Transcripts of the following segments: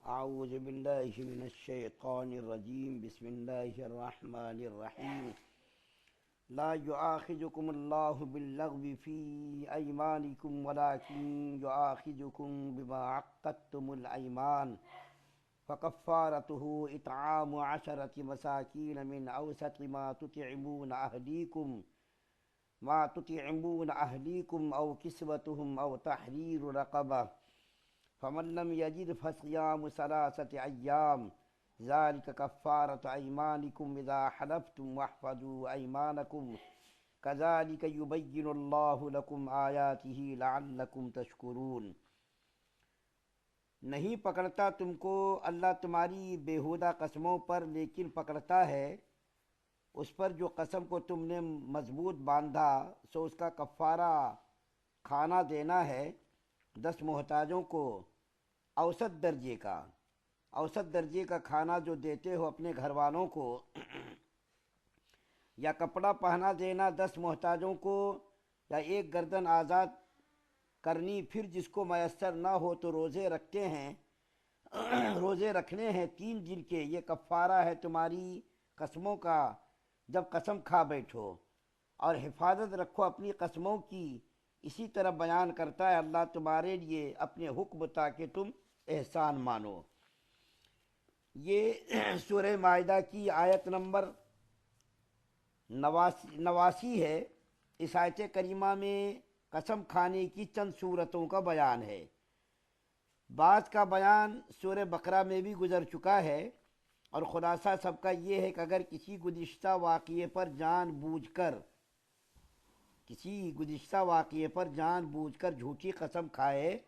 أعوذ بالله من الشيطان الرجيم بسم الله الرحمن الرحيم لا يؤاخذكم الله باللغو في أيمانكم ولكن يؤاخذكم بما عقدتم الأيمان فكفارته إطعام 10 مساكين من أوسط ما تطعمون أهليكم أو كسوتهم أو تحرير رقبة فمن لم يجد فصيام 3 أيام ذلك كفارة أيمانكم إذا حلفتم واحفظوا أيمانكم كذلك يبين الله لكم آياته لعلكم تشكرون۔ نہیں پکڑتا تم کو اللہ تمہاری بیہودہ قسموں پر، لیکن پکڑتا ہے اس پر جو قسم کو تم نے مضبوط باندھا، سو اس کا کفارہ کھانا دینا ہے 10 محتاجوں کو اوسط درجے کا کھانا جو دیتے ہو اپنے گھر والوں کو، یا کپڑا پہنا دینا 10 محتاجوں کو، یا ایک گردن آزاد کرنی۔ پھر جس کو میسر نہ ہو تو روزے رکھنے ہیں 3 دن کے، یہ کفارہ ہے تمہاری قسموں کا جب قسم کھا بیٹھو، اور حفاظت رکھو اپنی قسموں کی۔ اسی طرح بیان کرتا ہے اللہ تمہارے لیے اپنے حکم تاکہ تم احسان مانو۔ یہ سورہ مائدہ کی آیت نمبر 89 ہے۔ اس آیت کریمہ میں قسم کھانے کی چند صورتوں کا بیان ہے۔ بعض کا بیان سورہ بقرہ میں بھی گزر چکا ہے، اور خلاصہ سب کا یہ ہے کہ اگر کسی گزشتہ واقعے پر جان بوجھ کر جھوٹی قسم کھائے،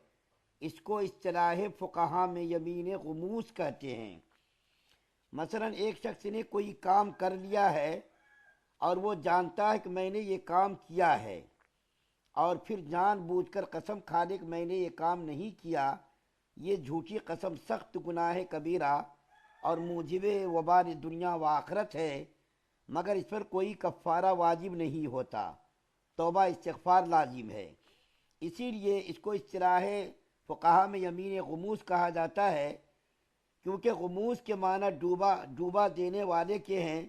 اس کو اصطلاح فقہا میں یمین غموس کہتے ہیں۔ مثلا ایک شخص نے کوئی کام کر لیا ہے اور وہ جانتا ہے کہ میں نے یہ کام کیا ہے، اور پھر جان بوجھ کر قسم کھا لے کہ میں نے یہ کام نہیں کیا، یہ جھوٹی قسم سخت گناہ کبیرہ اور موجب وبال دنیا و آخرت ہے، مگر اس پر کوئی کفارہ واجب نہیں ہوتا، توبہ استغفار لازم ہے۔ اسی لیے اس کو اصطلاح فقہا میں یمین غموس کہا جاتا ہے، کیونکہ غموس کے معنی ڈوبا دینے والے کے ہیں۔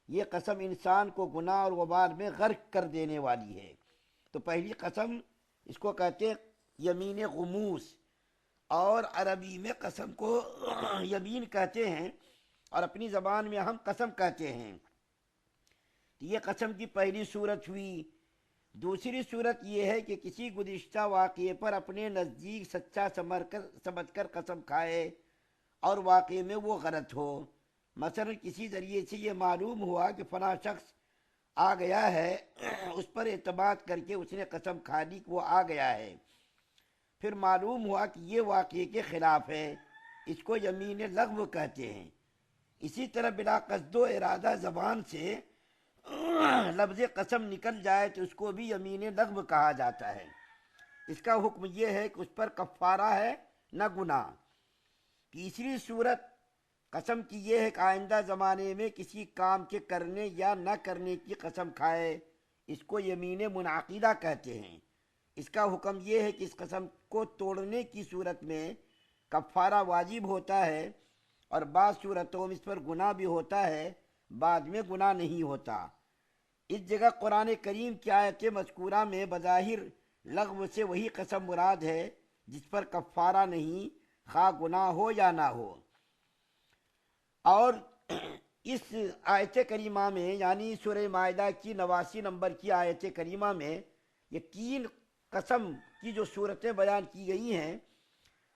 یہ قسم انسان کو گناہ اور وبال میں غرق کر دینے والی ہے۔ تو پہلی قسم اس کو کہتے ہیں یمین غموس، اور عربی میں قسم کو یمین کہتے ہیں، اور اپنی زبان میں ہم قسم کہتے ہیں۔ تو یہ قسم کی پہلی صورت ہوئی۔ دوسری صورت یہ ہے کہ کسی گزشتہ واقعے پر اپنے نزدیک سچا سمجھ کر قسم کھائے اور واقعے میں وہ غلط ہو۔ مثلا کسی ذریعے سے یہ معلوم ہوا کہ فلاں شخص آ گیا ہے، اس پر اعتماد کر کے اس نے قسم کھا لی کہ وہ آ گیا ہے، پھر معلوم ہوا کہ یہ واقعے کے خلاف ہے، اس کو یمین لغو کہتے ہیں۔ اسی طرح بلا قصد و ارادہ زبان سے لفظ قسم نکل جائے تو اس کو بھی یمین لغو کہا جاتا ہے۔ اس کا حکم یہ ہے کہ اس پر کفارہ ہے نہ گناہ۔ تیسری صورت قسم کی یہ ہے کہ آئندہ زمانے میں کسی کام کے کرنے یا نہ کرنے کی قسم کھائے، اس کو یمین منعقدہ کہتے ہیں۔ اس کا حکم یہ ہے کہ اس قسم کو توڑنے کی صورت میں کفارہ واجب ہوتا ہے، اور بعض صورتوں میں اس پر گناہ بھی ہوتا ہے، بعد میں گناہ نہیں ہوتا۔ اس جگہ قرآن کریم کی آیت مذکورہ میں بظاہر لغو سے وہی قسم مراد ہے جس پر کفارہ نہیں، خواہ گناہ ہو یا نہ ہو۔ اور اس آیت کریمہ میں یعنی سورہ مائدہ کی 89 نمبر کی آیت کریمہ میں یہ 3 قسم کی جو صورتیں بیان کی گئی ہیں،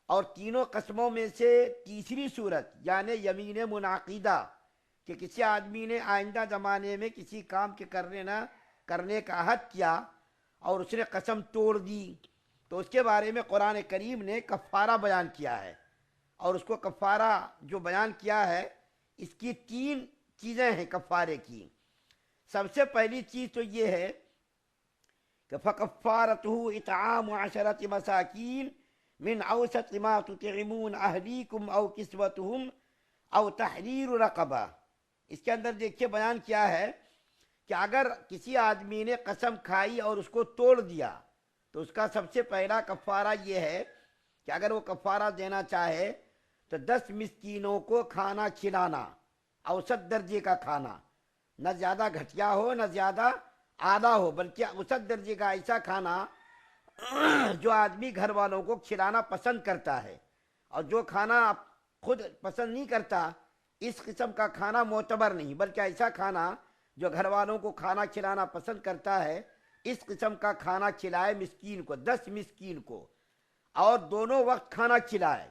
اور تینوں قسموں میں سے تیسری صورت یعنی یمین منعقدہ، کہ کسی آدمی نے آئندہ زمانے میں کسی کام کے کرنے کا عہد کیا اور اس نے قسم توڑ دی، تو اس کے بارے میں قرآن کریم نے کفارہ بیان کیا ہے، اور اس کو کفارہ جو بیان کیا ہے اس کی 3 چیزیں ہیں کفارے کی۔ سب سے پہلی چیز تو یہ ہے کہ فَكَفَّارَتُهُ إِطْعَامُ 10 مَسَاكِينَ مِنْ أَوْسَطِ مَا تُطْعِمُونَ أَهْلِيكُمْ أَوْ كِسْوَتُهُمْ أَوْ تَحْرِيرُ رَقَبَةٍ۔ اس کے اندر دیکھیے بیان کیا ہے کہ اگر کسی آدمی نے قسم کھائی اور اس کو توڑ دیا تو اس کا سب سے پہلا کفارہ یہ ہے کہ اگر وہ کفارہ دینا چاہے تو تو 10 مسکینوں کو کھانا کھلانا، اوسط درجے کا کھانا، نہ زیادہ گھٹیا ہو نہ زیادہ اعلیٰ ہو، بلکہ اوسط درجے کا ایسا کھانا جو آدمی گھر والوں کو کھلانا پسند کرتا ہے، اور جو کھانا خود پسند نہیں کرتا اس قسم کا کھانا معتبر نہیں، بلکہ ایسا کھانا جو گھر والوں کو کھانا کھلانا پسند کرتا ہے اس قسم کا کھانا کھلائے مسکین کو، 10 مسکین کو، اور دونوں وقت کھانا کھلائے،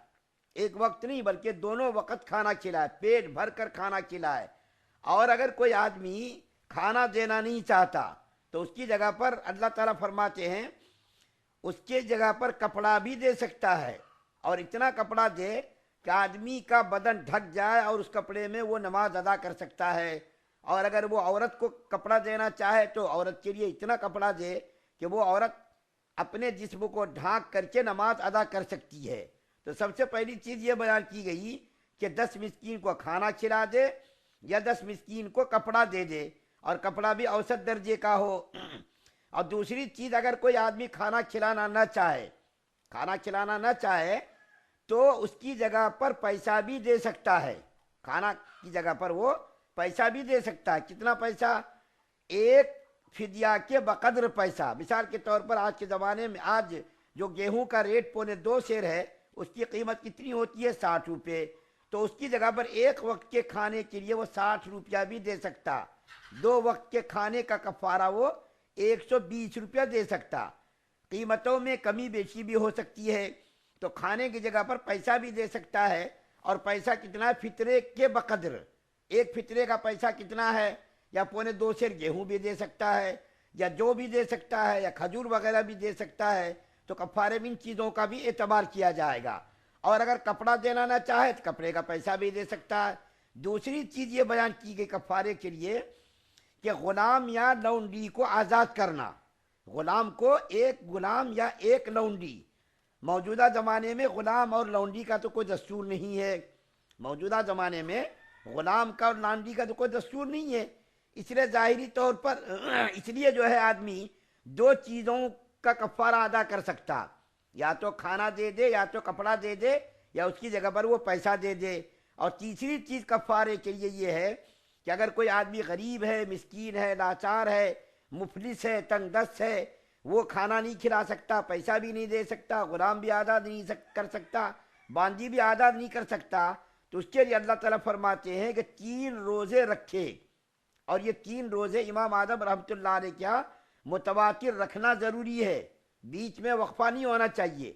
ایک وقت نہیں بلکہ دونوں وقت کھانا کھلائے، پیٹ بھر کر کھانا کھلائے۔ اور اگر کوئی آدمی کھانا دینا نہیں چاہتا تو اس کی جگہ پر اللہ تعالیٰ فرماتے ہیں اس کے جگہ پر کپڑا بھی دے سکتا ہے، اور اتنا کپڑا دے کہ آدمی کا بدن ڈھک جائے اور اس کپڑے میں وہ نماز ادا کر سکتا ہے۔ اور اگر وہ عورت کو کپڑا دینا چاہے تو عورت کے لیے اتنا کپڑا دے کہ وہ عورت اپنے جسم کو ڈھانک کر کے نماز ادا کر سکتی ہے۔ تو سب سے پہلی چیز یہ بیان کی گئی کہ 10 مسکین کو کھانا کھلا دے یا 10 مسکین کو کپڑا دے دے، اور کپڑا بھی اوسط درجے کا ہو۔ اور دوسری چیز، اگر کوئی آدمی کھانا کھلانا نہ چاہے تو اس کی جگہ پر پیسہ بھی دے سکتا ہے، کھانا کی جگہ پر وہ پیسہ بھی دے سکتا ہے۔ کتنا پیسہ؟ ایک فدیہ کے بقدر پیسہ۔ مثال کے طور پر آج کے زمانے میں آج جو گیہوں کا ریٹ 2.25 سیر ہے اس کی قیمت کتنی ہوتی ہے؟ 60 روپے۔ تو اس کی جگہ پر ایک وقت کے کھانے کے لیے وہ 60 روپیہ بھی دے سکتا، 2 وقت کے کھانے کا کفارہ وہ 120 روپیہ دے سکتا۔ قیمتوں میں کمی بیشی بھی ہو سکتی ہے، تو کھانے کی جگہ پر پیسہ بھی دے سکتا ہے۔ اور پیسہ کتنا ہے؟ فطرے کے بقدر۔ ایک فطرے کا پیسہ کتنا ہے؟ یا 2.25 سیر گیہوں بھی دے سکتا ہے، یا جو بھی دے سکتا ہے، یا کھجور وغیرہ بھی دے سکتا ہے۔ تو کفارے میں ان چیزوں کا بھی اعتبار کیا جائے گا۔ اور اگر کپڑا دینا نہ چاہے تو کپڑے کا پیسہ بھی دے سکتا ہے۔ دوسری چیز یہ بیان کی گئی کفارے کے لیے کہ غلام یا لونڈی کو آزاد کرنا، غلام کو ایک غلام یا ایک لونڈی۔ موجودہ زمانے میں غلام اور لونڈی کا تو کوئی دستور نہیں ہے، موجودہ زمانے میں غلام کا اور لونڈی کا تو کوئی دستور نہیں ہے، اس لیے ظاہری طور پر اس لیے جو ہے آدمی 2 چیزوں کا کفارہ ادا کر سکتا، یا تو کھانا دے دے یا تو کپڑا دے دے یا اس کی جگہ پر وہ پیسہ دے دے۔ اور تیسری چیز کفارے کے لیے یہ ہے کہ اگر کوئی آدمی غریب ہے، مسکین ہے، لاچار ہے، مفلس ہے، تنگ دست ہے، وہ کھانا نہیں کھلا سکتا، پیسہ بھی نہیں دے سکتا، غلام بھی آزاد نہیں کر سکتا، باندی بھی آزاد نہیں کر سکتا، تو اس کے لیے اللہ تعالیٰ فرماتے ہیں کہ 3 روزے رکھے۔ اور یہ 3 روزے امام اعظم رحمۃ اللہ علیہ کیا متواتر رکھنا ضروری ہے، بیچ میں وقفہ نہیں ہونا چاہیے۔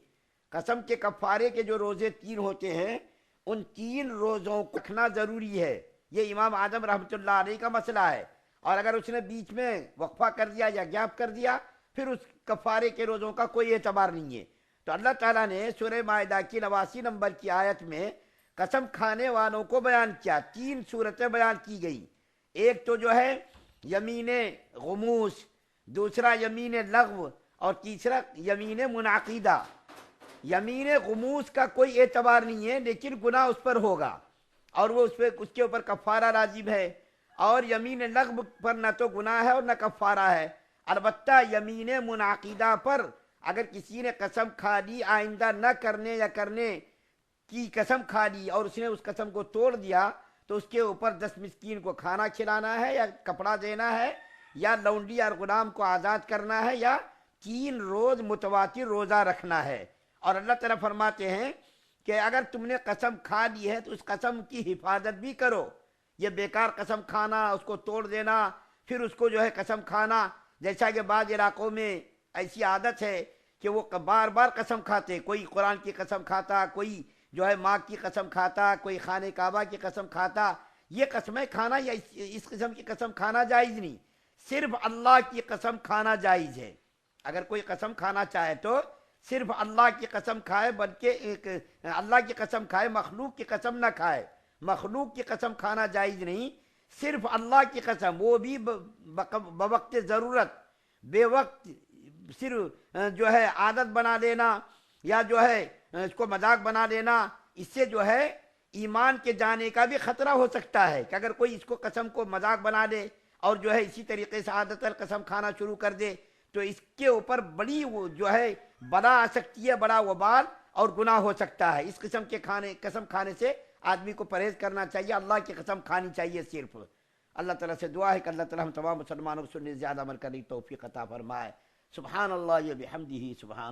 قسم کے کفارے کے جو روزے 3 ہوتے ہیں ان 3 روزوں کو رکھنا ضروری ہے، یہ امام اعظم رحمۃ اللہ علیہ کا مسئلہ ہے۔ اور اگر اس نے بیچ میں وقفہ کر دیا یا گیپ کر دیا پھر اس کفارے کے روزوں کا کوئی اعتبار نہیں ہے۔ تو اللہ تعالیٰ نے سورہ مائدہ کی 89 نمبر کی آیت میں قسم کھانے والوں کو بیان کیا، 3 صورتیں بیان کی گئی۔ ایک تو جو ہے یمین غموس، دوسرا یمین لغو، اور تیسرا یمین منعقیدہ۔ یمین غموس کا کوئی اعتبار نہیں ہے لیکن گناہ اس پر ہوگا اور وہ اس کے اوپر کفارہ لازم ہے، اور یمین لغو پر نہ تو گناہ ہے اور نہ کفارہ ہے۔ البتہ یمین منعقیدہ پر اگر کسی نے قسم کھا لی آئندہ نہ کرنے یا کرنے کی قسم کھا لی اور اس نے اس قسم کو توڑ دیا تو اس کے اوپر 10 مسکین کو کھانا کھلانا ہے یا کپڑا دینا ہے یا لونڈی اور غلام کو آزاد کرنا ہے یا 3 روز متواتر روزہ رکھنا ہے۔ اور اللہ تعالیٰ فرماتے ہیں کہ اگر تم نے قسم کھا لی ہے تو اس قسم کی حفاظت بھی کرو۔ یہ بیکار قسم کھانا، اس کو توڑ دینا، پھر اس کو جو ہے قسم کھانا، جیسا کہ بعض علاقوں میں ایسی عادت ہے کہ وہ بار بار قسم کھاتے، کوئی قرآن کی قسم کھاتا، کوئی جو ہے ماں کی قسم کھاتا، کوئی خانہ کعبہ کی قسم کھاتا۔ یہ قسمیں کھانا یا اس قسم کی قسم کھانا جائز نہیں، صرف اللہ کی قسم کھانا جائز ہے۔ اگر کوئی قسم کھانا چاہے تو صرف اللہ کی قسم کھائے، بلکہ اللہ کی قسم کھائے، مخلوق کی قسم نہ کھائے۔ مخلوق کی قسم کھانا جائز نہیں، صرف اللہ کی قسم، وہ بھی بوقت ضرورت، بے وقت صرف جو ہے عادت بنا لینا یا جو ہے اس کو مذاق بنا لینا، اس سے جو ہے ایمان کے جانے کا بھی خطرہ ہو سکتا ہے کہ اگر کوئی اس کو قسم کو مذاق بنا لے اور جو ہے اسی طریقے سے عادت قسم کھانا شروع کر دے تو اس کے اوپر بڑی جو ہے بلا آ سکتی ہے، بڑا وبال اور گناہ ہو سکتا ہے. اس قسم کے قسم کھانے سے آدمی کو پرہیز کرنا چاہیے. اللہ کی قسم کھانی چاہیے صرف. اللہ تعالیٰ سے دعا ہے کہ اللہ تعالیٰ ہم تمام مسلمانوں کو سننے زیادہ عمل کرنے کی توفیق عطا فرمائے. سبحان اللہ و بحمدہ سبحان